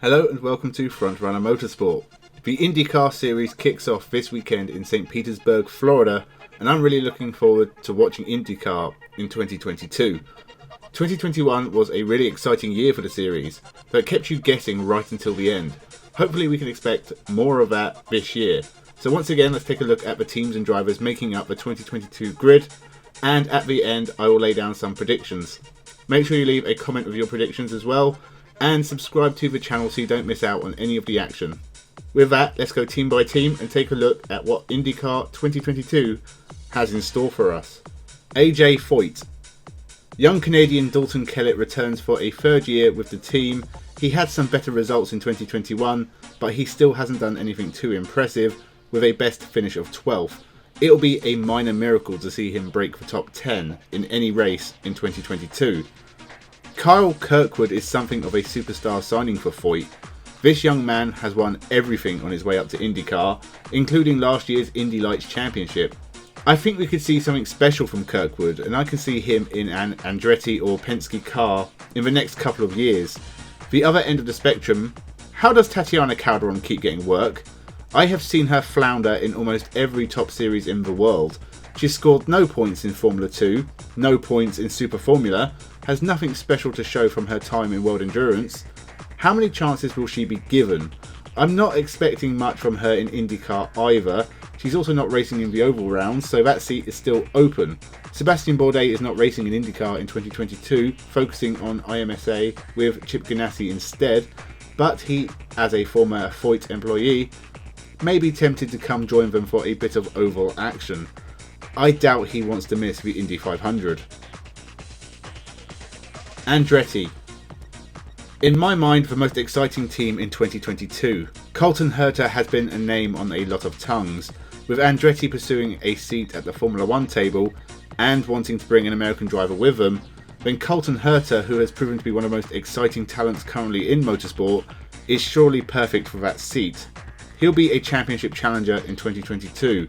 Hello and welcome to Frontrunner Motorsport. The Indycar series kicks off this weekend in St. Petersburg, Florida, and I'm really looking forward to watching Indycar in 2022. 2021 was a really exciting year for the series, but it kept you guessing right until the end. Hopefully we can expect more of that this year. So once again, let's take a look at the teams and drivers making up the 2022 grid, and at the end I will lay down some predictions. Make sure you leave a comment with your predictions as well, and subscribe to the channel so you don't miss out on any of the action. With that, let's go team by team and take a look at what IndyCar 2022 has in store for us. AJ Foyt. Young Canadian Dalton Kellett returns for a third year with the team. He had some better results in 2021, but he still hasn't done anything too impressive, with a best finish of 12th. It'll be a minor miracle to see him break the top 10 in any race in 2022. Kyle Kirkwood is something of a superstar signing for Foyt. This young man has won everything on his way up to IndyCar, including last year's Indy Lights Championship. I think we could see something special from Kirkwood, and I can see him in an Andretti or Penske car in the next couple of years. The other end of the spectrum, how does Tatiana Calderon keep getting work? I have seen her flounder in almost every top series in the world. She's scored no points in Formula 2, no points in Super Formula, has nothing special to show from her time in World Endurance. How many chances will she be given? I'm not expecting much from her in IndyCar either. She's also not racing in the oval rounds, so that seat is still open. Sebastian Bourdais is not racing in IndyCar in 2022, focusing on IMSA with Chip Ganassi instead, but he, as a former Foyt employee, may be tempted to come join them for a bit of oval action. I doubt he wants to miss the Indy 500. Andretti. In my mind, the most exciting team in 2022. Colton Herta has been a name on a lot of tongues, with Andretti pursuing a seat at the Formula 1 table and wanting to bring an American driver with them. Then Colton Herta, who has proven to be one of the most exciting talents currently in motorsport, is surely perfect for that seat. He'll be a championship challenger in 2022.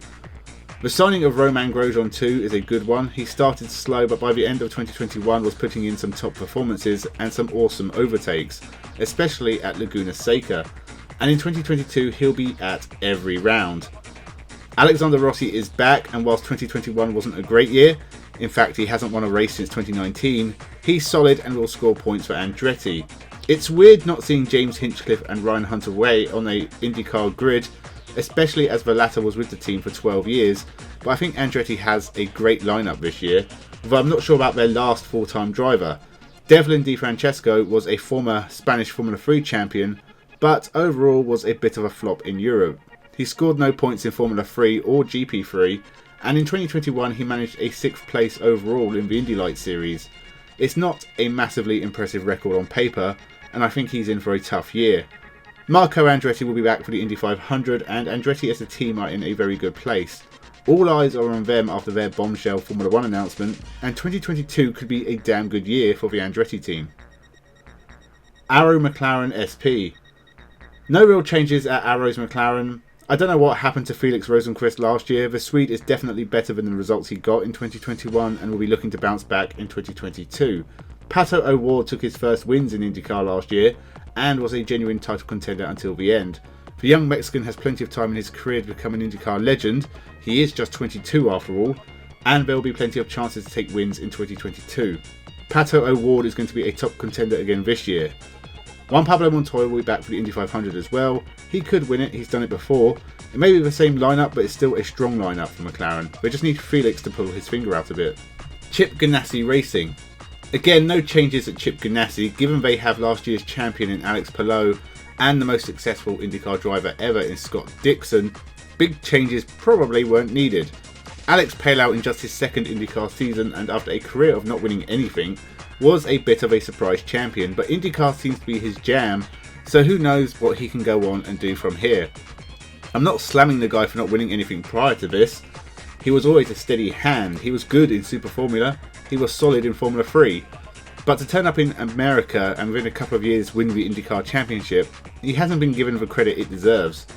The signing of Romain Grosjean too is a good one. He started slow, but by the end of 2021 was putting in some top performances and some awesome overtakes, especially at Laguna Seca. And in 2022 he'll be at every round. Alexander Rossi is back, and whilst 2021 wasn't a great year, in fact he hasn't won a race since 2019, he's solid and will score points for Andretti. It's weird not seeing James Hinchcliffe and Ryan Hunter-Reay on a IndyCar grid, especially as the latter was with the team for 12 years, but I think Andretti has a great lineup this year, although I'm not sure about their last full-time driver. Devlin Di Francesco was a former Spanish Formula 3 champion, but overall was a bit of a flop in Europe. He scored no points in Formula 3 or GP3, and in 2021 he managed a 6th place overall in the Indy Lights series. It's not a massively impressive record on paper, and I think he's in for a tough year. Marco Andretti will be back for the Indy 500, and Andretti as a team are in a very good place. All eyes are on them after their bombshell Formula 1 announcement, and 2022 could be a damn good year for the Andretti team. Arrow McLaren SP. No real changes at Arrow's McLaren. I don't know what happened to Felix Rosenqvist last year. The Swede is definitely better than the results he got in 2021 and will be looking to bounce back in 2022. Pato O'Ward took his first wins in IndyCar last year and was a genuine title contender until the end. The young Mexican has plenty of time in his career to become an IndyCar legend. He is just 22 after all, and there will be plenty of chances to take wins in 2022. Pato O'Ward is going to be a top contender again this year. Juan Pablo Montoya will be back for the Indy 500 as well. He could win it, he's done it before. It may be the same lineup, but it's still a strong lineup for McLaren. They just need Felix to pull his finger out a bit. Chip Ganassi Racing. Again, no changes at Chip Ganassi, given they have last year's champion in Alex Palou and the most successful IndyCar driver ever in Scott Dixon. Big changes probably weren't needed. Alex Palou in just his second IndyCar season, and after a career of not winning anything, was a bit of a surprise champion, but IndyCar seems to be his jam, so who knows what he can go on and do from here. I'm not slamming the guy for not winning anything prior to this. He was always a steady hand. He was good in Super Formula. He was solid in Formula 3. But to turn up in America and within a couple of years win the IndyCar Championship, he hasn't been given the credit it deserves.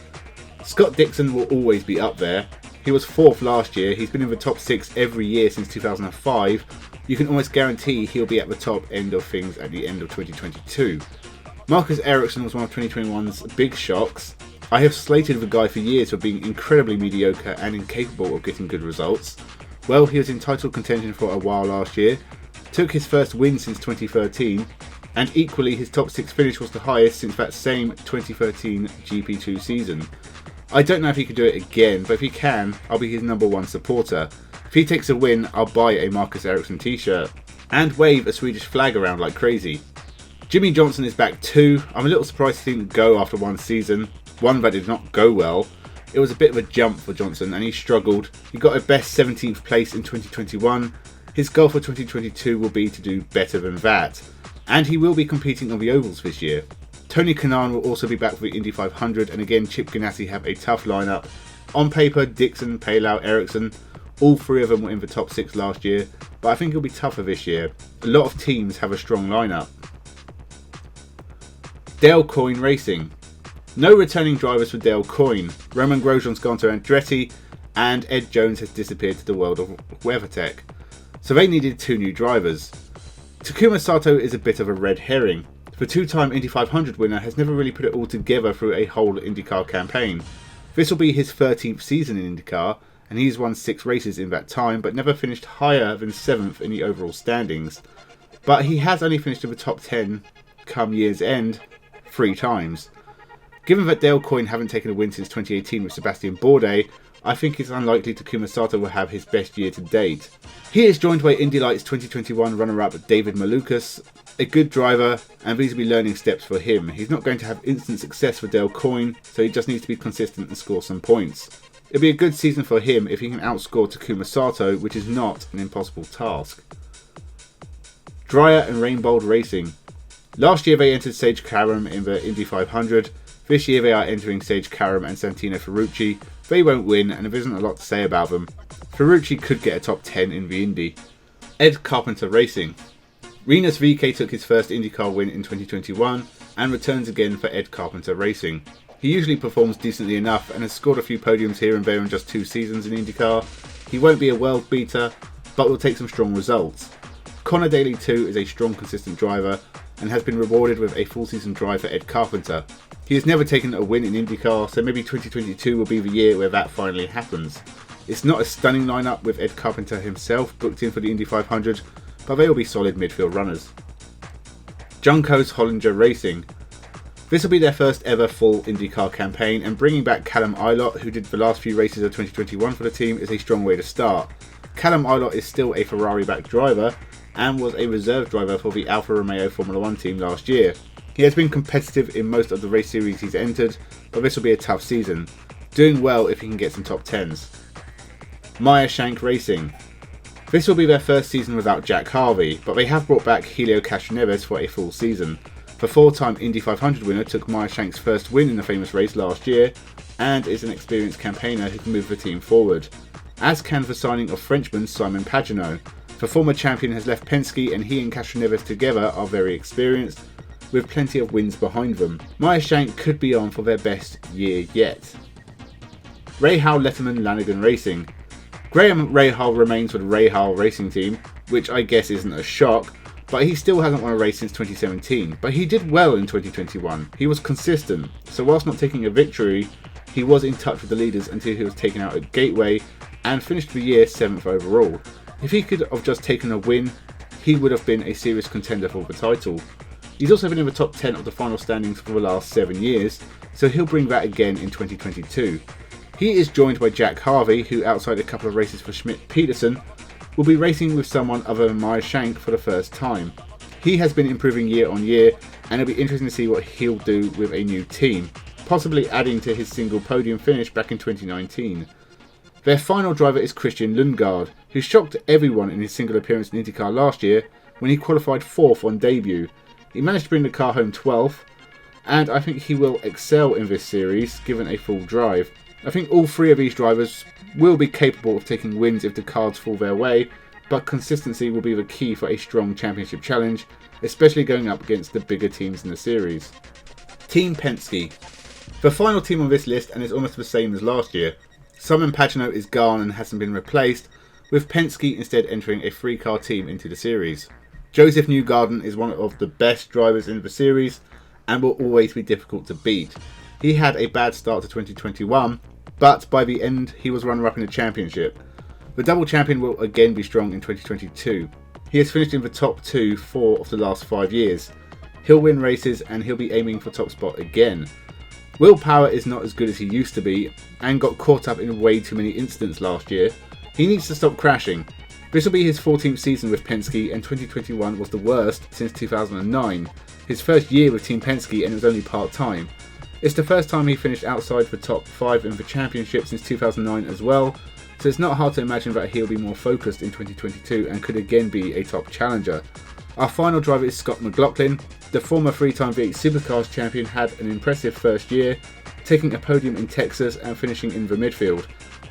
Scott Dixon will always be up there. He was 4th last year. He's been in the top 6 every year since 2005. You can almost guarantee he'll be at the top end of things at the end of 2022. Marcus Ericsson was one of 2021's big shocks. I have slated the guy for years for being incredibly mediocre and incapable of getting good results. Well, he was in title contention for a while last year, took his first win since 2013, and equally his top 6 finish was the highest since that same 2013 GP2 season. I don't know if he could do it again, but if he can, I'll be his number one supporter. If he takes a win, I'll buy a Marcus Ericsson t-shirt and wave a Swedish flag around like crazy. Jimmy Johnson is back too. I'm a little surprised he didn't go after one season, one that did not go well. It was a bit of a jump for Johnson and he struggled. He got a best 17th place in 2021. His goal for 2022 will be to do better than that. And he will be competing on the ovals this year. Tony Kanaan will also be back for the Indy 500, and again Chip Ganassi have a tough lineup. On paper, Dixon, Palau, Ericsson, all 3 of them were in the top 6 last year, but I think it'll be tougher this year. A lot of teams have a strong lineup. Dale Coyne Racing. No returning drivers for Dale Coyne. Roman Grosjean's gone to Andretti, and Ed Jones has disappeared to the world of WeatherTech. So they needed 2 new drivers. Takuma Sato is a bit of a red herring. The 2-time Indy 500 winner has never really put it all together through a whole IndyCar campaign. This will be his 13th season in IndyCar, and he's won 6 races in that time, but never finished higher than 7th in the overall standings. But he has only finished in the top 10 come year's end 3 times. Given that Dale Coyne haven't taken a win since 2018 with Sebastian Bourdais, I think it's unlikely Takuma Sato will have his best year to date. He is joined by Indy Lights 2021 runner-up David Malukas, a good driver, and these will be learning steps for him. He's not going to have instant success for Dale Coyne, so he just needs to be consistent and score some points. It'll be a good season for him if he can outscore Takuma Sato, which is not an impossible task. Dreyer and Rainbold Racing. Last year they entered Sage Karam in the Indy 500. This year they are entering Sage Karam and Santino Ferrucci. They won't win, and there isn't a lot to say about them. Ferrucci could get a top 10 in the Indy. Ed Carpenter Racing. Rinus VeeKay took his first IndyCar win in 2021 and returns again for Ed Carpenter Racing. He usually performs decently enough and has scored a few podiums here and there in just 2 seasons in IndyCar. He won't be a world beater, but will take some strong results. Connor Daly too is a strong, consistent driver and has been rewarded with a full season drive for Ed Carpenter. He has never taken a win in IndyCar, so maybe 2022 will be the year where that finally happens. It's not a stunning lineup with Ed Carpenter himself booked in for the Indy 500, but they will be solid midfield runners. Juncos Hollinger Racing. This will be their first ever full IndyCar campaign, and bringing back Callum Ilott, who did the last few races of 2021 for the team, is a strong way to start. Callum Ilott is still a Ferrari-backed driver and was a reserve driver for the Alfa Romeo Formula 1 team last year. He has been competitive in most of the race series he's entered, but this will be a tough season. Doing well if he can get some top 10s. Meyer Shank Racing. This will be their first season without Jack Harvey, but they have brought back Helio Castroneves for a full season. The 4-time Indy 500 winner took Meyer Shank's first win in the famous race last year, and is an experienced campaigner who can move the team forward. As can the signing of Frenchman Simon Pagenaud. The former champion has left Penske, and he and Castroneves together are very experienced, with plenty of wins behind them. Meyer Shank could be on for their best year yet. Rahal Letterman Lanigan Racing. Graham Rahal remains with the Rahal Racing Team, which I guess isn't a shock, but he still hasn't won a race since 2017. But he did well in 2021. He was consistent, so whilst not taking a victory, he was in touch with the leaders until he was taken out at Gateway and finished the year 7th overall. If he could have just taken a win, he would have been a serious contender for the title. He's also been in the top 10 of the final standings for the last 7 years, so he'll bring that again in 2022. He is joined by Jack Harvey, who outside a couple of races for Schmidt-Peterson, will be racing with someone other than Meyer Shank for the first time. He has been improving year on year, and it'll be interesting to see what he'll do with a new team, possibly adding to his single podium finish back in 2019. Their final driver is Christian Lundgaard, who shocked everyone in his single appearance in IndyCar last year when he qualified 4th on debut. He managed to bring the car home 12th, and I think he will excel in this series given a full drive. I think all 3 of these drivers will be capable of taking wins if the cards fall their way, but consistency will be the key for a strong championship challenge, especially going up against the bigger teams in the series. Team Penske. The final team on this list, and it's almost the same as last year. Simon Pagenaud is gone and hasn't been replaced, with Penske instead entering a 3-car team into the series. Joseph Newgarden is one of the best drivers in the series, and will always be difficult to beat. He had a bad start to 2021, but by the end he was runner-up in the championship. The double champion will again be strong in 2022. He has finished in the top 2 4 of the last 5 years. He'll win races and he'll be aiming for top spot again. Will Power is not as good as he used to be and got caught up in way too many incidents last year. He needs to stop crashing. This will be his 14th season with Penske, and 2021 was the worst since 2009. His first year with Team Penske, and it was only part-time. It's the first time he finished outside the top 5 in the championship since 2009 as well, so it's not hard to imagine that he'll be more focused in 2022 and could again be a top challenger. Our final driver is Scott McLaughlin. The former 3-time V8 Supercars champion had an impressive first year, taking a podium in Texas and finishing in the midfield.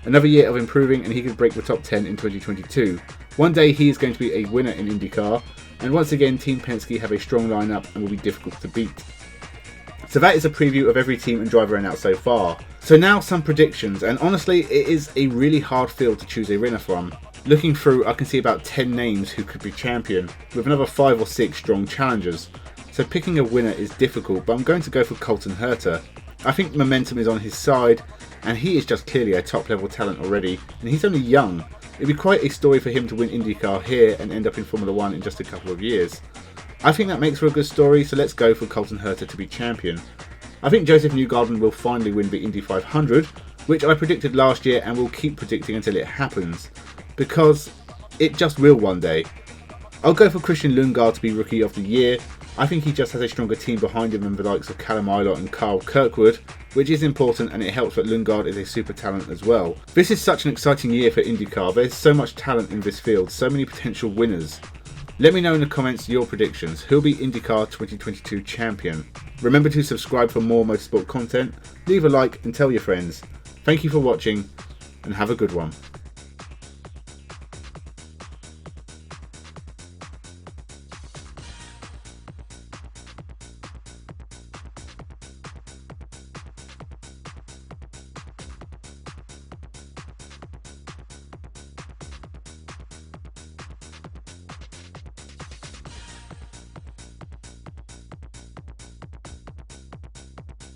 Another year of improving and he could break the top 10 in 2022. One day he is going to be a winner in Indycar, and once again Team Penske have a strong lineup and will be difficult to beat. So that is a preview of every team and driver announced so far. So now some predictions, and honestly it is a really hard field to choose a winner from. Looking through, I can see about 10 names who could be champion, with another 5 or 6 strong challengers. So picking a winner is difficult, but I'm going to go for Colton Herta. I think momentum is on his side, and he is just clearly a top level talent already, and he's only young. It'd be quite a story for him to win IndyCar here and end up in Formula 1 in just a couple of years. I think that makes for a good story, so let's go for Colton Herta to be champion. I think Joseph Newgarden will finally win the Indy 500, which I predicted last year and will keep predicting until it happens, because it just will one day. I'll go for Christian Lundgaard to be Rookie of the Year. I think he just has a stronger team behind him than the likes of Callum Ilott and Carl Kirkwood, which is important, and it helps that Lundgaard is a super talent as well. This is such an exciting year for IndyCar. There's so much talent in this field, so many potential winners. Let me know in the comments your predictions. Who'll be IndyCar 2022 champion? Remember to subscribe for more motorsport content, leave a like and tell your friends. Thank you for watching and have a good one.